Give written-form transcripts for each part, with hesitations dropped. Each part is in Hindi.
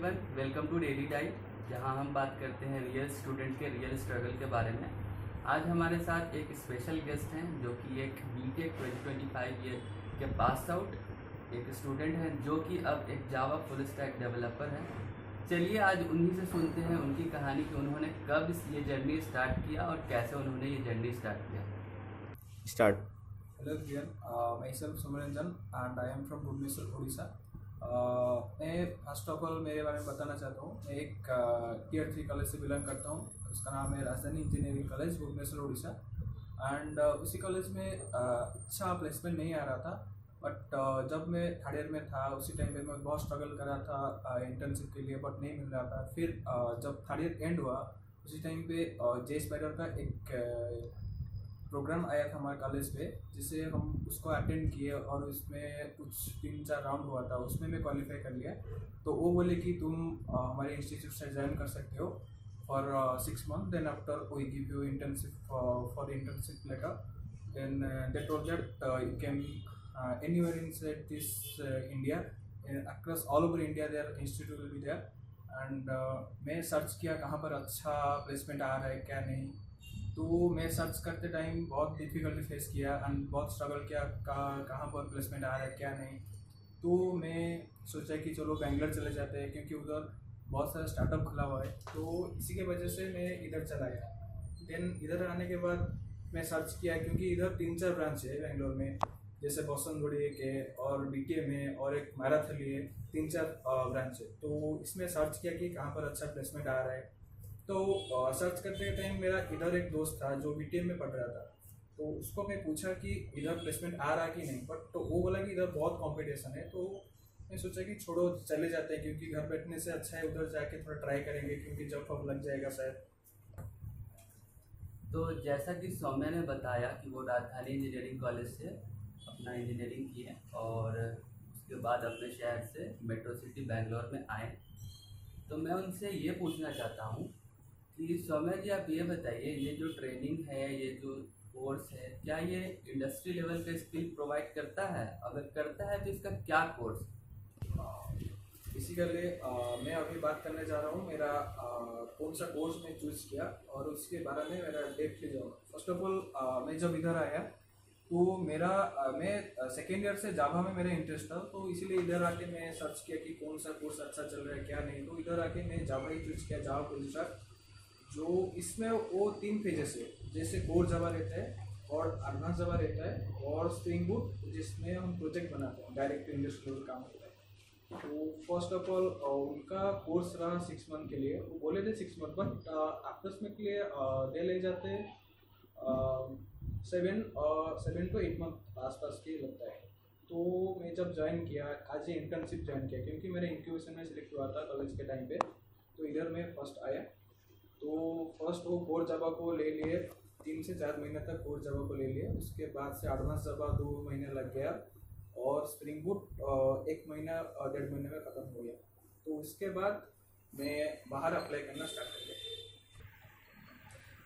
Everyone, welcome to daily type, जहां हम बात करते हैं रियल स्टूडेंट के रियल स्ट्रगल के बारे में। आज हमारे साथ एक स्पेशल गेस्ट हैं जो कि एक बीटेक 2025 ईयर के पास आउट एक स्टूडेंट हैं जो कि अब एक जावा फुल स्टैक डेवलपर हैं। चलिए आज उन्हीं से सुनते हैं उनकी कहानी कि उन्होंने कब ये जर्नी स्टार्ट किया और कैसे उन्होंने ये जर्नी स्टार्ट किया। Start. Hello everyone, myself Somaranjan and I am from Bhubaneswar Orissa. मैं फर्स्ट ऑफ ऑल मेरे बारे में बताना चाहता हूँ। मैं एक टियर 3 कॉलेज से बिलोंग करता हूँ। उसका नाम है Rajdhani engineering college Bhubaneswar Orissa. And उसी कॉलेज में अच्छा प्लेसमेंट नहीं आ रहा था, बट जब मैं थर्ड ईयर में था उसी टाइम पे मैं बहुत स्ट्रगल कर रहा था इंटर्नशिप के लिए, बट नहीं मिल रहा था। फिर जब थर्ड ईयर एंड हुआ उसी टाइम पे जे स्पाइडर का एक प्रोग्राम आया था हमारे कॉलेज पे, जिसे हम उसको अटेंड किए और उसमें कुछ 3-4 राउंड हुआ था, उसमें मैं क्वालिफाई कर लिया। तो वो बोले कि तुम हमारे इंस्टीट्यूट से ज्वाइन कर सकते हो for 6 month, then after we give you internship for internship letter, then they told that you can anywhere in this India, across all over India their institute will be there. And मैं सर्च किया कहाँ पर अच्छा प्लेसमेंट आ रहा है क्या नहीं। तो मैं सर्च करते टाइम बहुत डिफ़िकल्टी फेस किया एंड बहुत स्ट्रगल किया कहाँ पर प्लेसमेंट आ रहा है क्या नहीं। तो मैं सोचा कि चलो बेंगलोर चले जाते हैं, क्योंकि उधर बहुत सारा स्टार्टअप खुला हुआ है। तो इसी के वजह से मैं इधर चला गया। देन इधर आने के बाद मैं सर्च किया, क्योंकि इधर 3-4 ब्रांच है बेंगलोर में, जैसे बॉसनगुड़ी एक है और बीटीए में और एक मैराथली है, 3-4 ब्रांच है। तो इसमें सर्च किया कि कहाँ पर अच्छा प्लेसमेंट आ रहा है। तो सर्च करते टाइम मेरा इधर एक दोस्त था जो बीटीएम में पढ़ रहा था, तो उसको मैं पूछा कि इधर प्लेसमेंट आ रहा कि नहीं, बट तो वो बोला कि इधर बहुत कंपटीशन है। तो मैं सोचा कि छोड़ो चले जाते हैं, क्योंकि घर बैठने से अच्छा है उधर जाके थोड़ा ट्राई करेंगे, क्योंकि जॉब अब लग जाएगा शायद। तो जैसा कि सौम्या ने बताया कि वो राजधानी इंजीनियरिंग कॉलेज से अपना इंजीनियरिंग की है और उसके बाद अपने शहर से मेट्रो सिटी बेंगलोर में आए। तो मैं उनसे ये पूछना चाहता हूँ कि सौम्या जी, आप ये बताइए, ये जो ट्रेनिंग है, ये जो कोर्स है, क्या ये इंडस्ट्री लेवल का स्किल प्रोवाइड करता है? अगर करता है तो इसका क्या कोर्स? बेसिकली मैं अभी बात करने जा रहा हूँ मेरा कौन सा कोर्स मैं चूज़ किया और उसके बारे में मेरा डेप्थली जाऊँगा। फर्स्ट ऑफ ऑल मैं जब इधर आया तो मैं सेकेंड ईयर से जावा में मेरा इंटरेस्ट था, तो इसीलिए इधर आके मैं सर्च किया कि कौन सा कोर्स अच्छा चल रहा है क्या नहीं। तो इधर आके मैं जावा ही चूज़ किया, जावा फुल स्टैक। जो इसमें वो 3 पेजेस है, जैसे कोर जावा रहता है और एडवांस जावा रहता है और स्प्रिंग बूट, जिसमें हम प्रोजेक्ट बनाते हैं, डायरेक्ट इंडस्ट्रियल काम होता है। तो फर्स्ट ऑफ ऑल उनका कोर्स रहा 6 मंथ के लिए। वो बोले थे 6 मंथ, बट अप्रोक्सीमेटली दे ले जाते 7 to 8 मंथ आसपास के लगता है। तो मैं जब ज्वाइन किया, आज ये इंटर्नशिप ज्वाइन किया, क्योंकि मेरे इंक्यूबेशन में सिलेक्ट हुआ था कॉलेज के टाइम पे, तो इधर मैं फर्स्ट आया। तो फर्स्ट वो कोर जावा को ले लिए, 3 से 4 महीने तक कोर जावा को ले लिए। उसके बाद से एडवांस जावा 2 महीने लग गया और स्प्रिंग बूट 1 महीना 1.5 महीने में ख़त्म हो गया। तो उसके बाद मैं बाहर अप्लाई करना स्टार्ट कर दिया।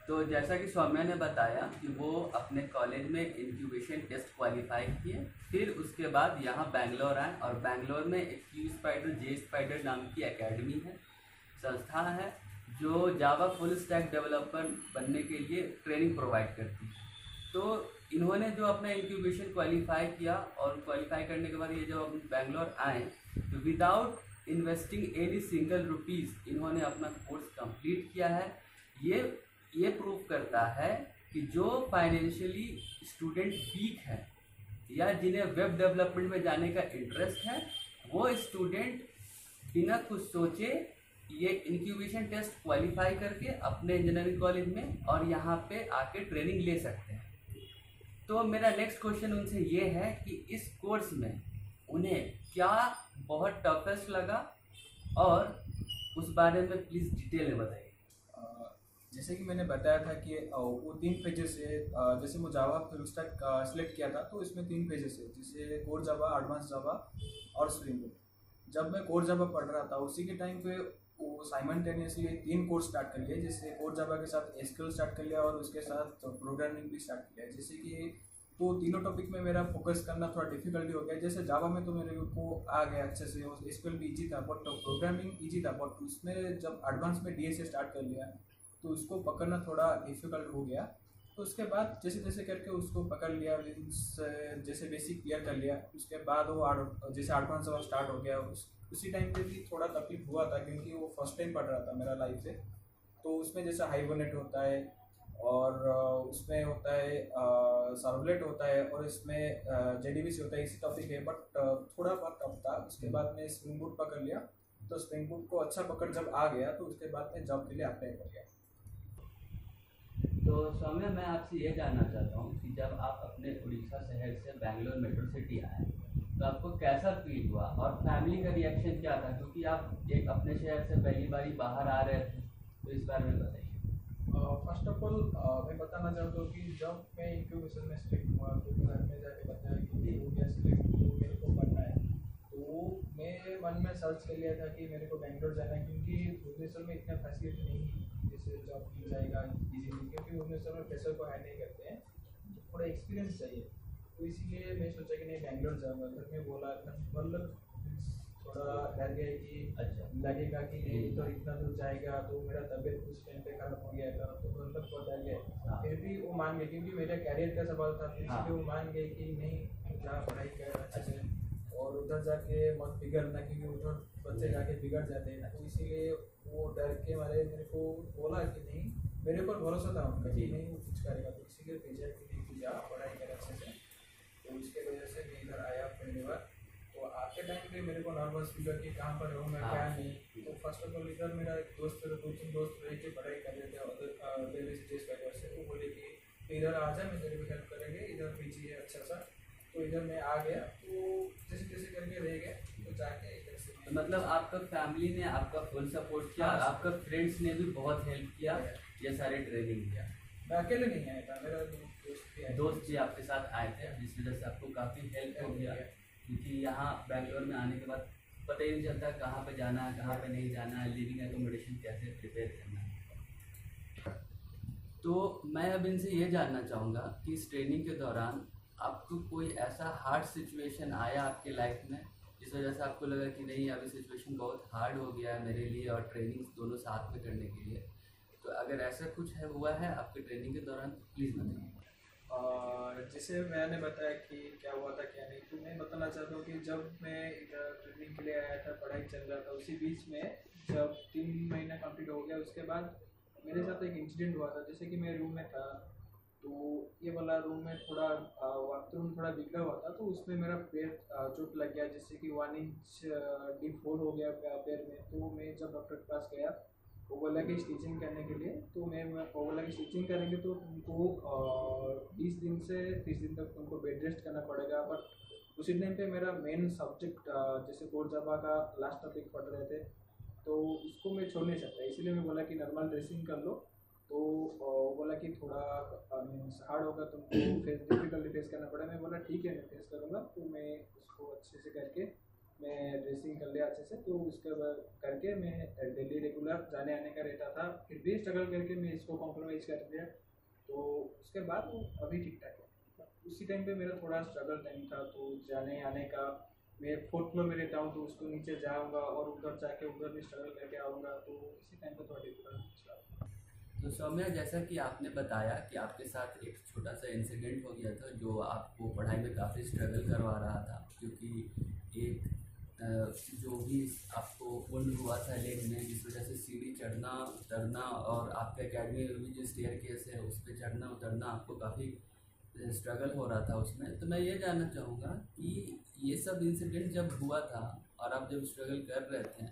तो जैसा कि सौम्या ने बताया कि वो अपने कॉलेज में इंक्यूबेशन टेस्ट क्वालिफाई किए, फिर उसके बाद यहाँ बेंगलोर आए और बेंगलोर में एक क्यू स्पाइडर जे स्पाइडर नाम की एकेडमी है, संस्था है, जो जावा फुल स्टैक डेवलपर बनने के लिए ट्रेनिंग प्रोवाइड करती है। तो इन्होंने जो अपना इंक्यूबेशन क्वालिफाई किया और क्वालिफाई करने के बाद ये जब बेंगलोर आए तो without investing any single rupees इन्होंने अपना कोर्स कंप्लीट किया है। ये प्रूव करता है कि जो फाइनेंशियली स्टूडेंट वीक है या जिन्हें वेब डेवलपमेंट में जाने का इंटरेस्ट है, वो स्टूडेंट बिना कुछ सोचे ये इंक्यूबेशन टेस्ट क्वालिफाई करके अपने इंजीनियरिंग कॉलेज में और यहाँ पे आके ट्रेनिंग ले सकते हैं। तो मेरा नेक्स्ट क्वेश्चन उनसे ये है कि इस कोर्स में उन्हें क्या बहुत टफेस्ट लगा और उस बारे में प्लीज़ डिटेल में बताइए। जैसे कि मैंने बताया था कि वो 3 पेजेस है। जैसे मैं जावा फुल स्टैक सिलेक्ट किया था, तो इसमें 3 पेजेस है, जैसे कोर जावा, एडवांस जावा और स्प्रिंग बूट। जब मैं कोर जावा पढ़ रहा था उसी के टाइम पे वो साइमल्टेनियसली 3 कोर्स स्टार्ट कर लिए, जैसे कोर जावा के साथ एसक्यूएल स्टार्ट कर लिया और उसके साथ प्रोग्रामिंग भी स्टार्ट किया। जैसे कि तो तीनों टॉपिक में मेरा फोकस करना थोड़ा डिफिकल्टी हो गया। जैसे जावा में तो मेरे को आ गया अच्छे से, एसक्यूएल भी इजी था, बट प्रोग्रामिंग इजी था, बट उसमें जब एडवांस में डीएस से स्टार्ट कर लिया तो उसको पकड़ना थोड़ा डिफिकल्ट हो गया। तो उसके बाद जैसे जैसे करके उसको पकड़ लिया, मीन्स जैसे बेसिक क्लियर कर लिया, उसके बाद वो जैसे एडवांस वाला स्टार्ट हो गया। उसी टाइम पे भी थोड़ा तकलीफ हुआ था क्योंकि वो फर्स्ट टाइम पढ़ रहा था मेरा लाइफ से। तो उसमें जैसे हाइबरनेट होता है और उसमें होता है सर्वलेट होता है और इसमें जेडीबीसी होता है, इसी टॉपिक है, बट थोड़ा बहुत टफ था। उसके बाद में स्प्रिंग बूट पकड़ लिया, तो स्प्रिंग बूट को अच्छा पकड़ जब आ गया तो उसके बाद में जॉब के लिए अप्लाई कर गया। तो सौम्या, मैं आपसे ये जानना चाहता हूँ कि जब आप अपने उड़ीसा शहर से बैंगलोर मेट्रो सिटी आए तो आपको कैसा फील हुआ और फैमिली का रिएक्शन क्या था, क्योंकि आप एक अपने शहर से पहली बारी बाहर आ रहे थे, तो इस बारे में बताइए। फर्स्ट ऑफ ऑल मैं बताना चाहता हूँ कि जब मैं इंक्यूबेशन में सिलेक्ट हुआ तो घर में जाके बताया कि हो गया सिलेक्ट, तो मेरे को पढ़ना है। तो मैं मन में सर्च कर लिया था कि मेरे को बेंगलोर जाना है, क्योंकि भुवनेश्वर में इतना फैसिलिटी नहीं है जैसे जॉब मिल जाएगा इजीली, क्योंकि भुवनेश्वर में प्रेशर को हाई नहीं करते हैं, तो थोड़ा एक्सपीरियंस चाहिए। तो इसीलिए मैं सोचा कि नहीं बेंगलोर जाऊँगा। घर में बोला, मतलब थोड़ा डर गए कि अच्छा। लगेगा कि नहीं तो इतना दूर जाएगा तो मेरा तबीयत कुछ टाइम पे खराब हो गया था, तो मतलब बहुत डर गए। फिर भी वो मान गए क्योंकि मेरे कैरियर का सवाल था, फिर इसलिए वो मान गए कि नहीं जहाँ पढ़ाई कर अच्छे से और उधर जाके मत बिगड़ना, क्योंकि उधर बच्चे जाके बिगड़ जाते हैं। तो इसीलिए वो डर के मारे मेरे को बोला कि नहीं, मेरे ऊपर भरोसा था उनका कि नहीं वो कुछ करेगा, तो इसीलिए भेजा कि नहीं तू जा पढ़ाई कर अच्छे से। तो उसके वजह से मैं इधर आया पहली बार। तो आते टाइम पे मेरे को नर्वस फील कि कहाँ पर रहूँगा क्या नहीं। तो फर्स्ट ऑफ ऑल इधर मेरा एक दोस्त, दो तीन दोस्त रह के पढ़ाई कर रहे थे दिल्ली सिटी वजह से, वो बोले कि इधर आ जाए, मैं तेरे को हेल्प करेंगे, इधर पीजी है अच्छा सा। तो इधर मैं आ गया, तो जैसे जैसे करके रह गया, तो जाके इधर से तो मतलब आपका फैमिली ने आपका फुल सपोर्ट किया, हाँ। आपका फ्रेंड्स ने भी बहुत हेल्प किया, ये सारे ट्रेनिंग दिया। मैं अकेले नहीं आया था, मेरा दोस्त भी आया था। दोस्त भी आपके साथ आए थे, जिस वजह से आपको काफ़ी हेल्प हो गया, क्योंकि यहाँ बैंगलोर में आने के बाद पता ही नहीं चलता कहाँ पे जाना है कहाँ पे नहीं जाना है, लिविंग एकोमोडेशन कैसे प्रिपेयर करना है। तो मैं अब इनसे ये जानना चाहूँगा कि इस ट्रेनिंग के दौरान आपको कोई ऐसा हार्ड सिचुएशन आया आपके लाइफ में जिस वजह से आपको लगा कि नहीं अभी सिचुएशन बहुत हार्ड हो गया है मेरे लिए और ट्रेनिंग दोनों साथ में करने के लिए, तो अगर ऐसा कुछ है हुआ है आपके ट्रेनिंग के दौरान तो प्लीज़ बताइए। और जैसे मैंने बताया कि क्या हुआ था क्या नहीं, तो मैं बताना चाहता हूँ कि जब मैं इधर ट्रेनिंग के लिए आया था, पढ़ाई चल रहा था, उसी बीच में जब 3 महीना कंप्लीट हो गया उसके बाद मेरे साथ एक इंसिडेंट हुआ था। जैसे कि मैं रूम में था, तो ये वाला रूम में थोड़ा बाथरूम थोड़ा बिगड़ा हुआ था, तो उसमें मेरा पैर चोट लग गया, जैसे कि 1 इंच डीप होल हो गया पैर में। तो मैं जब डॉक्टर के पास गया, वो बोला कि स्टिचिंग करने के लिए, तो वो बोला कि स्टिचिंग करेंगे तो तुमको 20 दिन से 30 दिन तक तुमको बेड रेस्ट करना पड़ेगा। बट उसी टाइम पे मेरा मेन सब्जेक्ट जैसे कोर जावा का लास्ट टॉपिक पढ़ रहे थे, तो उसको मैं छोड़ नहीं सकता, इसलिए मैं बोला कि नॉर्मल ड्रेसिंग कर लो। तो वो बोला कि थोड़ा मीन्स हार्ड होगा, तुमको फेस डिफिकल्टी फेस करना पड़ा। मैं बोला ठीक है मैं फेस करूँगा। तो मैं उसको अच्छे से करके मैं ड्रेसिंग कर लिया अच्छे से। तो उसके बाद करके मैं डेली रेगुलर जाने आने का रहता था, फिर भी स्ट्रगल करके मैं इसको कॉम्प्रोमाइज़ कर दिया। तो उसके बाद वो अभी ठीक ठाक है। उसी टाइम पे मेरा थोड़ा स्ट्रगल टाइम था, तो जाने आने का, मैं 4th फ्लोर में रहता हूँ, तो उसको नीचे जाऊँगा और उधर जाके उधर भी स्ट्रगल करके आऊँगा। तो इसी टाइम पे थोड़ा डिफिकल्ट था। तो सौम्या, जैसा कि आपने बताया कि आपके साथ एक छोटा सा इंसिडेंट हो गया था जो आपको पढ़ाई में काफ़ी स्ट्रगल करवा रहा था, क्योंकि एक जो भी आपको वुंड हुआ था लेग में, जिस वजह से सीढ़ी चढ़ना उतरना और आपके अकेडमी में भी जो स्टेयर केस है उस पर चढ़ना उतरना आपको काफ़ी स्ट्रगल हो रहा था उसमें। तो मैं ये जानना चाहूँगा कि ये सब इंसिडेंट जब हुआ था और आप जब स्ट्रगल कर रहे थे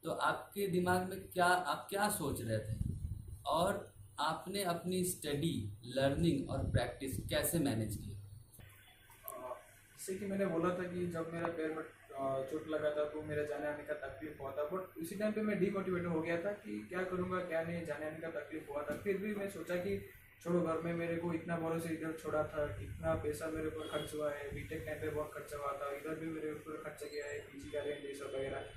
तो आपके दिमाग में आप क्या सोच रहे थे और आपने अपनी स्टडी, लर्निंग और प्रैक्टिस कैसे मैनेज की? जैसे कि मैंने बोला था कि जब मेरा पैर में चोट लगा था तो मेरा जाने आने का तकलीफ हुआ था, बट उसी टाइम पे मैं डीमोटिवेट हो गया था कि क्या करूँगा क्या नहीं, जाने आने का तकलीफ हुआ था। फिर भी मैं सोचा कि छोड़ो, घर में मेरे को इतना भरोसे इधर छोड़ा था, इतना पैसा मेरे ऊपर खर्च हुआ है, बीटेक टाइम पे बहुत खर्चा हुआ था, इधर भी मेरे ऊपर खर्चा गया है, पीजी का रेंट ये सब वगैरह।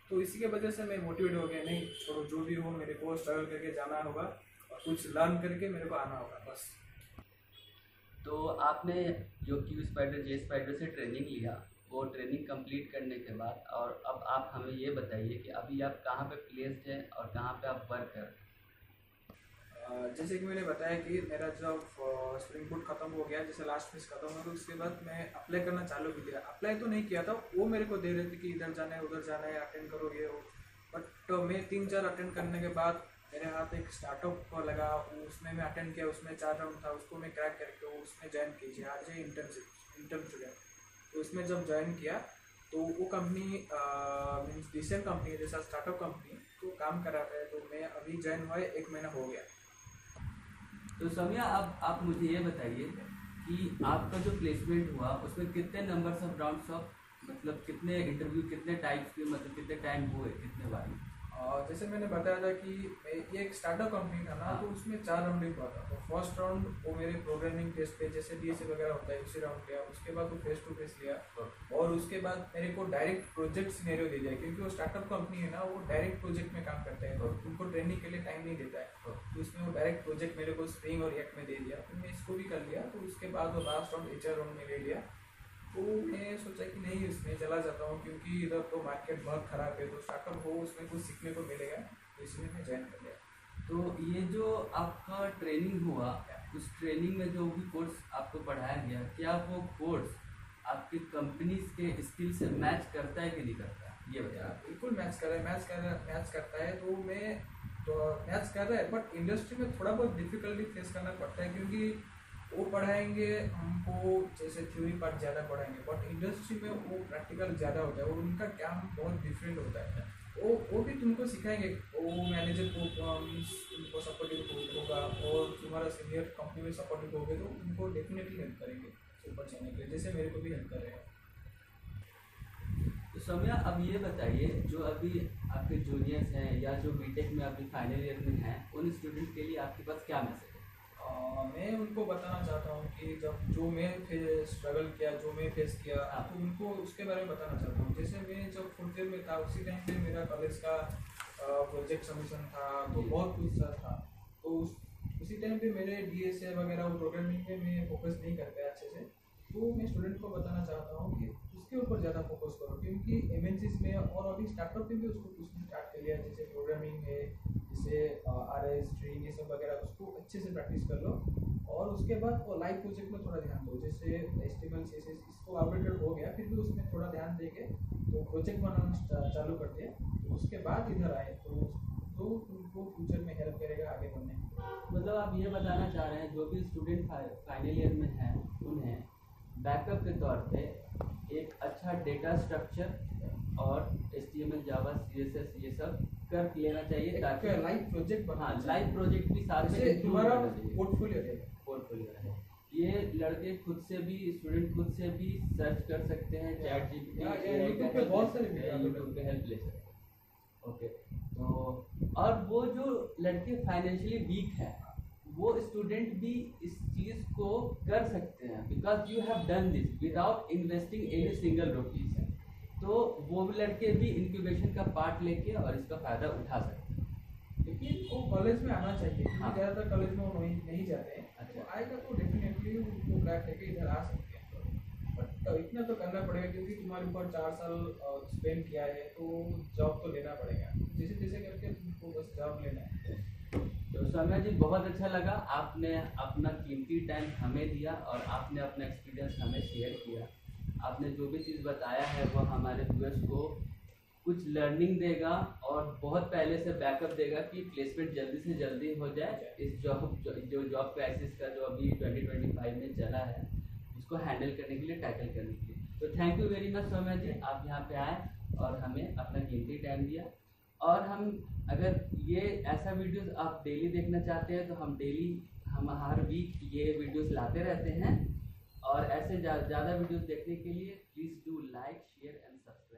तो इसी के वजह से मैं मोटिवेट हो गया, नहीं छोड़ो जो भी हो मेरे को स्ट्रगल करके जाना होगा और कुछ लर्न करके मेरे को आना होगा बस। तो आपने जो क्यू स्पाइडर जे स्पाइडर से ट्रेनिंग लिया, वो ट्रेनिंग कंप्लीट करने के बाद और अब आप हमें ये बताइए कि अभी आप कहाँ पे प्लेस्ड हैं और कहाँ पे आप वर्क कर रहे हैं। जैसे कि मैंने बताया कि मेरा जब स्प्रिंग बूट खत्म हो गया, जैसे लास्ट फेज खत्म हुआ, तो उसके बाद मैं अप्लाई करना चालू भी किया। अप्लाई तो नहीं किया था, वो मेरे को दे रहे थे कि इधर जाना है उधर जाना है, अटेंड करो ये वो। बट मैं 3-4 अटेंड करने के बाद मेरे हाथ एक स्टार्टअप लगा, उसमें मैं अटेंड किया, उसमें 4 राउंड था, उसको मैं क्रैक करके उसमें ज्वाइन कीजिए आज इंटर्न स्टूडेंट। तो उसमें जब ज्वाइन किया तो वो कंपनी मीन्स डिसेंट कंपनी है, जैसा स्टार्टअप कंपनी, तो काम करा रहा है। तो मैं अभी ज्वाइन हुआ है 1 महीना हो गया। तो सौम्या, अब आप मुझे ये बताइए कि आपका जो प्लेसमेंट हुआ उसमें कितने नंबर्स ऑफ राउंड्स ऑफ, मतलब कितने इंटरव्यू, कितने टाइप्स के, मतलब कितने टाइम हुए, कितने बार? जैसे मैंने बताया था कि ये एक स्टार्टअप कंपनी था ना, तो उसमें 4 राउंड ही हुआ था। तो फर्स्ट राउंड वो मेरे प्रोग्रामिंग टेस्ट पे जैसे डीएसए वगैरह होता है उसी राउंड लिया। उसके बाद वो फेस टू फेस लिया, और उसके बाद मेरे को डायरेक्ट प्रोजेक्ट सिनेरियो दे दिया, क्योंकि वो स्टार्टअप कंपनी है ना, वो डायरेक्ट प्रोजेक्ट में काम करते हैं, तो उनको ट्रेनिंग के लिए टाइम नहीं देता है। तो उसमें वो डायरेक्ट प्रोजेक्ट मेरे को स्प्रिंग और रिएक्ट में दे दिया, तो मैं इसको भी कर लिया। तो उसके बाद वो लास्ट राउंड एचआर राउंड में ले लिया। तो मैं सोचा कि नहीं, इसमें चला जाता हूँ, क्योंकि इधर तो मार्केट बहुत ख़राब है, तो स्टार्टअप हो उसमें कुछ सीखने को मिलेगा, तो इसलिए मैं ज्वाइन कर लिया। तो ये जो आपका ट्रेनिंग हुआ, उस ट्रेनिंग में जो भी कोर्स आपको पढ़ाया गया, क्या वो कोर्स आपकी कंपनीज के स्किल से मैच करता है कि नहीं करता है, ये बताया? बिल्कुल मैच कर रहा है, मैच करता है। तो मैं तो मैच कर रहा है, बट इंडस्ट्री में थोड़ा बहुत डिफिकल्टी फेस करना पड़ता है, क्योंकि वो पढ़ाएंगे हमको जैसे थ्योरी पार्ट ज़्यादा पढ़ाएंगे, बट इंडस्ट्री में वो प्रैक्टिकल ज़्यादा होता है और उनका काम बहुत डिफरेंट होता है। वो भी तुमको सिखाएंगे, वो मैनेजर को उनको सपोर्टिव होगा, और तुम्हारा सीनियर कंपनी में सपोर्टिव होगे तो उनको डेफिनेटली हेल्प करेंगे ऊपर जाने के लिए, जैसे मेरे को भी हेल्प कर रहे हैं। तो सौम्या, अब ये बताइए, जो अभी आपके जूनियर्स हैं या जो बीटेक में अभी फाइनल ईयर में हैं, उन स्टूडेंट के लिए आपके पास क्या मैसेज है? मैं उनको बताना चाहता हूँ कि जब जो मैं स्ट्रगल किया, जो मैं फेस किया, तो उनको उसके बारे में बताना चाहता हूँ। जैसे मैं जब फुल ईयर में था, उसी टाइम पे मेरा कॉलेज का प्रोजेक्ट सबमिशन था, तो बहुत कुछ था। तो उसी टाइम पे मेरे डीएसए वगैरह वो प्रोग्रामिंग में मैं फोकस नहीं कर पाया अच्छे से। तो मैं स्टूडेंट को बताना चाहता हूँ कि उसके ऊपर ज़्यादा फोकस करो, क्योंकि एमएनसीज में और अभी स्टार्टअप में भी उसको कुछ स्टार्ट कर लिया, जैसे प्रोग्रामिंग है, जैसे आरएस स्ट्रिंग ये सब वगैरह, उसको अच्छे से प्रैक्टिस कर लो। और उसके बाद वो लाइव प्रोजेक्ट में थोड़ा ध्यान दो, जैसे एचटीएमएल सीएसएस इसको अपडेटेड हो गया, फिर भी उसमें थोड़ा ध्यान देके तो प्रोजेक्ट बनाना चालू कर दिया। तो उसके बाद इधर आए तो उनको फ्यूचर में हेल्प करेगा आगे बढ़ने में। मतलब आप ये बताना चाह रहे हैं जो भी स्टूडेंट फाइनल ईयर में हैं, उन्हें बैकअप के तौर पे एक अच्छा डेटा स्ट्रक्चर और HTML जावा CSS ये सब कर लेना चाहिए, ताकि लाइव प्रोजेक्ट हाँ, लाइव प्रोजेक्ट भी साथ में तुम्हारा पोर्टफोलियो रहेगा। ये लड़के खुद से भी, स्टूडेंट खुद से भी सर्च कर सकते हैं, चैट यूट्यूब पे बहुत सारे यूट्यूब पे हेल्प ले सकते हैं। ओके, तो और वो जो लड़के फाइनेंशियली वीक है, वो स्टूडेंट भी इस चीज़ को कर सकते हैं, because you have done this without investing any single rupees. तो वो लड़के भी इंक्यूबेशन का पार्ट लेके और इसका फ़ायदा उठा सकते हैं। लेकिन वो कॉलेज में आना चाहिए, क्योंकि हाँ। ज़्यादातर कॉलेज में वो नहीं जाते हैं। अच्छा। तो आएगा तो डेफिनेटली उनको क्रैक करके इधर आ सकते हैं। बट तो इतना तो करना पड़ेगा, क्योंकि तुम्हारे ऊपर 4 साल स्पेंड किया है, तो जॉब तो लेना पड़ेगा, जैसे जैसे करके तुमको बस जॉब लेना है। तो सौम्या जी, बहुत अच्छा लगा, आपने अपना कीमती टाइम हमें दिया और आपने अपना एक्सपीरियंस हमें शेयर किया। आपने जो भी चीज़ बताया है वो हमारे व्यूअर्स को कुछ लर्निंग देगा और बहुत पहले से बैकअप देगा कि प्लेसमेंट जल्दी से जल्दी हो जाए। इस जो जॉब क्राइसिस का जो अभी 2025 में चला है, उसको हैंडल करने के लिए, टैकल करने के लिए। तो thank you very much Saumya ji, आप यहाँ पे आए और हमें अपना कीमती टाइम दिया। और हम अगर ये ऐसा वीडियोस आप डेली देखना चाहते हैं, तो हम हर वीक ये वीडियोस लाते रहते हैं। और ऐसे ज़्यादा वीडियोस देखने के लिए please do like, share and subscribe.